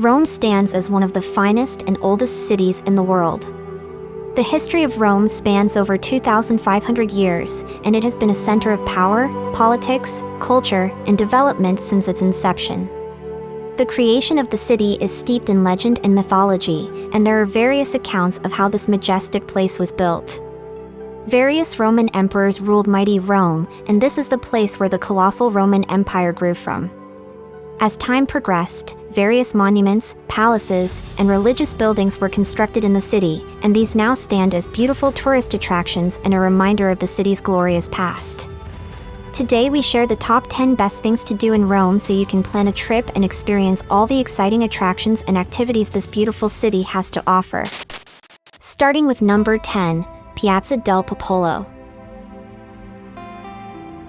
Rome stands as one of the finest and oldest cities in the world. The history of Rome spans over 2,500 years, and it has been a center of power, politics, culture, and development since its inception. The creation of the city is steeped in legend and mythology, and there are various accounts of how this majestic place was built. Various Roman emperors ruled mighty Rome, and this is the place where the colossal Roman Empire grew from. As time progressed, various monuments, palaces, and religious buildings were constructed in the city, and these now stand as beautiful tourist attractions and a reminder of the city's glorious past. Today we share the top 10 best things to do in Rome so you can plan a trip and experience all the exciting attractions and activities this beautiful city has to offer. Starting with number 10, Piazza del Popolo.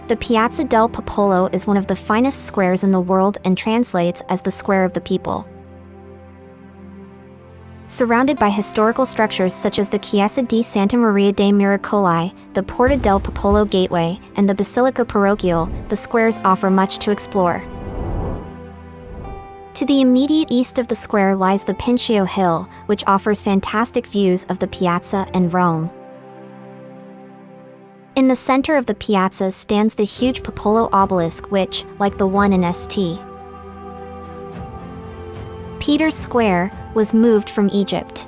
The Piazza del Popolo is one of the finest squares in the world and translates as the Square of the People. Surrounded by historical structures such as the Chiesa di Santa Maria dei Miracoli, the Porta del Popolo Gateway, and the Basilica Parochiale, the squares offer much to explore. To the immediate east of the square lies the Pantheon Hill, which offers fantastic views of the piazza and Rome. In the center of the piazza stands the huge Popolo obelisk which, like the one in St. Peter's Square, was moved from Egypt.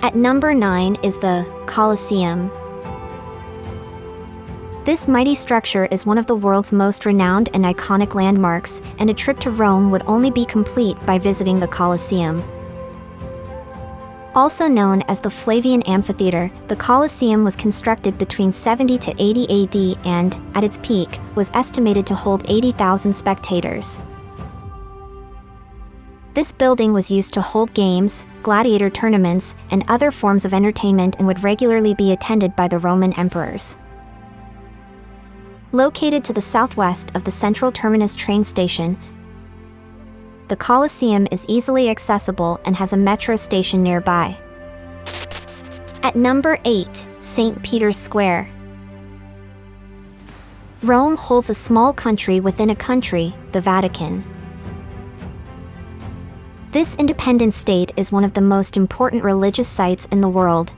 At number 9 is the Colosseum. This mighty structure is one of the world's most renowned and iconic landmarks, and a trip to Rome would only be complete by visiting the Colosseum. Also known as the Flavian Amphitheater, the Colosseum was constructed between 70 to 80 AD and, at its peak, was estimated to hold 80,000 spectators. This building was used to hold games, gladiator tournaments, and other forms of entertainment and would regularly be attended by the Roman emperors. Located to the southwest of the central terminus train station, the Colosseum is easily accessible and has a metro station nearby. At number 8, St. Peter's Square. Rome holds a small country within a country, the Vatican. This independent state is one of the most important religious sites in the world.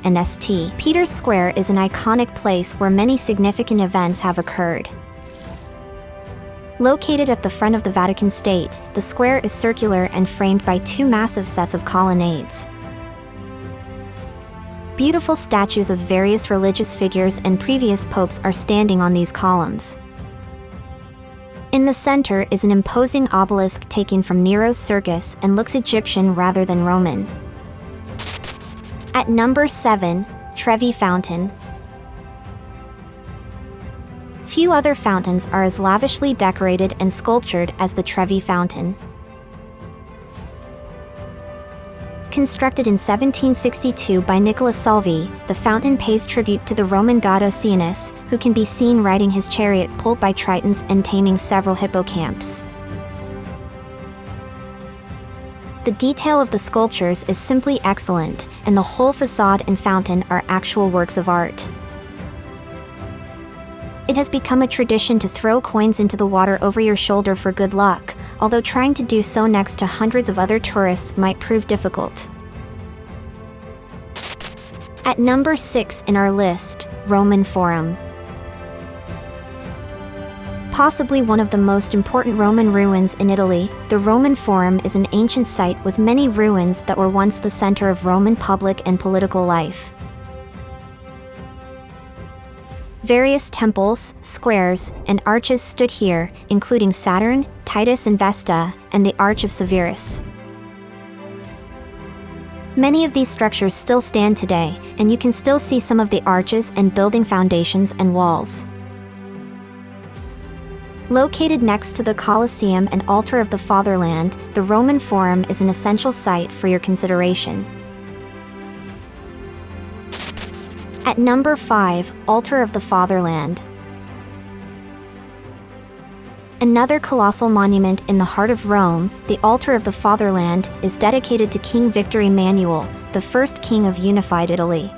And St. Peter's Square is an iconic place where many significant events have occurred. Located at the front of the Vatican State, the square is circular and framed by two massive sets of colonnades. Beautiful statues of various religious figures and previous popes are standing on these columns. In the center is an imposing obelisk taken from Nero's circus and looks Egyptian rather than Roman. At number 7, Trevi Fountain. Few other fountains are as lavishly decorated and sculptured as the Trevi Fountain. Constructed in 1762 by Nicola Salvi, the fountain pays tribute to the Roman god Oceanus, who can be seen riding his chariot pulled by tritons and taming several hippocamps. The detail of the sculptures is simply excellent, and the whole facade and fountain are actual works of art. It has become a tradition to throw coins into the water over your shoulder for good luck, although trying to do so next to hundreds of other tourists might prove difficult. At number 6 in our list, Roman Forum. Possibly one of the most important Roman ruins in Italy, the Roman Forum is an ancient site with many ruins that were once the center of Roman public and political life. Various temples, squares, and arches stood here, including Saturn, Titus and Vesta, and the Arch of Severus. Many of these structures still stand today, and you can still see some of the arches and building foundations and walls. Located next to the Colosseum and Altar of the Fatherland, the Roman Forum is an essential site for your consideration. At number 5, Altar of the Fatherland. Another colossal monument in the heart of Rome, the Altar of the Fatherland, is dedicated to King Victor Emmanuel, the first king of unified Italy.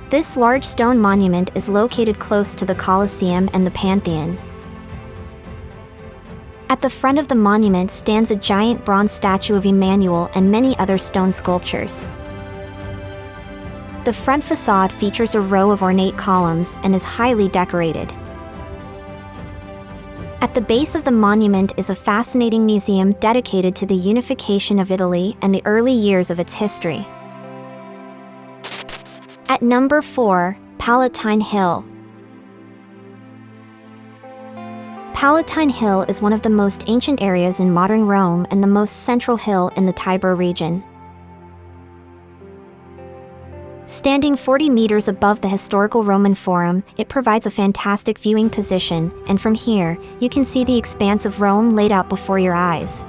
This large stone monument is located close to the Colosseum and the Pantheon. At the front of the monument stands a giant bronze statue of Emmanuel and many other stone sculptures. The front facade features a row of ornate columns and is highly decorated. At the base of the monument is a fascinating museum dedicated to the unification of Italy and the early years of its history. At number 4, Palatine Hill. Palatine Hill is one of the most ancient areas in modern Rome and the most central hill in the Tiber region. Standing 40 meters above the historical Roman Forum, it provides a fantastic viewing position, and from here, you can see the expanse of Rome laid out before your eyes.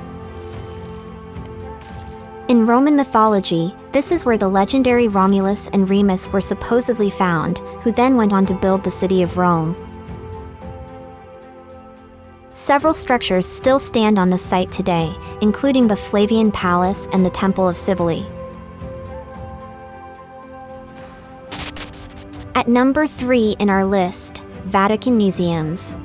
In Roman mythology, this is where the legendary Romulus and Remus were supposedly found, who then went on to build the city of Rome. Several structures still stand on the site today, including the Flavian Palace and the Temple of Cybele. At number 3 in our list, Vatican Museums.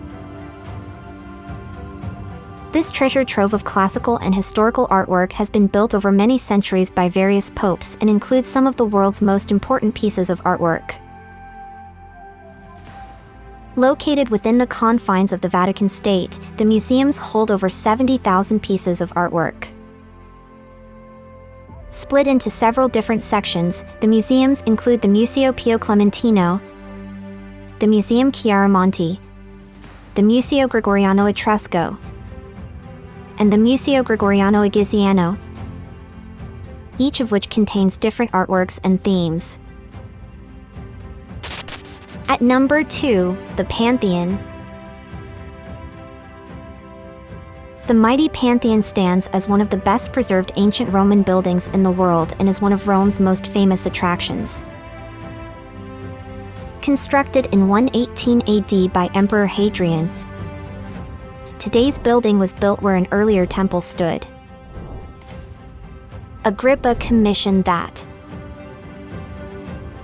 This treasure trove of classical and historical artwork has been built over many centuries by various popes and includes some of the world's most important pieces of artwork. Located within the confines of the Vatican State, the museums hold over 70,000 pieces of artwork. Split into several different sections, the museums include the Museo Pio Clementino, the Museum Chiaramonti, the Museo Gregoriano Etrusco, and the Museo Gregoriano Egiziano, each of which contains different artworks and themes. At number 2, the Pantheon. The mighty Pantheon stands as one of the best preserved ancient Roman buildings in the world and is one of Rome's most famous attractions. Constructed in 118 AD by Emperor Hadrian, today's building was built where an earlier temple stood. Agrippa commissioned that.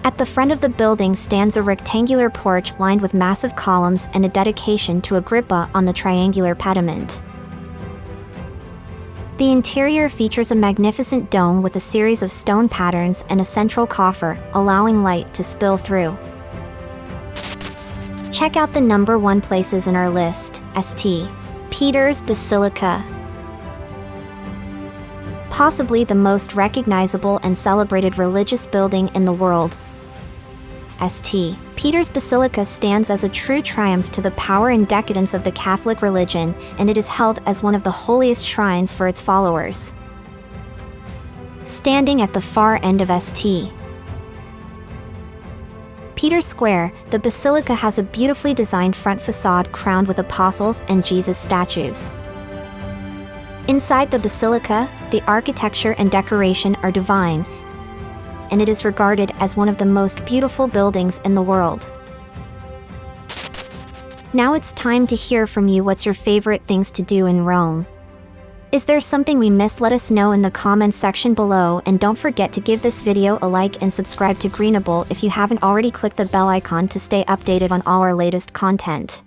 At the front of the building stands a rectangular porch lined with massive columns and a dedication to Agrippa on the triangular pediment. The interior features a magnificent dome with a series of stone patterns and a central coffer, allowing light to spill through. Check out the number 1 places in our list, St. Peter's Basilica. Possibly the most recognizable and celebrated religious building in the world, St. Peter's Basilica stands as a true triumph to the power and decadence of the Catholic religion, and it is held as one of the holiest shrines for its followers. Standing at the far end of St. Peter's Square, the basilica has a beautifully designed front facade crowned with apostles and Jesus statues. Inside the basilica, the architecture and decoration are divine, and it is regarded as one of the most beautiful buildings in the world. Now it's time to hear from you. What's your favorite things to do in Rome? Is there something we missed? Let us know in the comments section below, and don't forget to give this video a like and subscribe to Greenable if you haven't already. Click the bell icon to stay updated on all our latest content.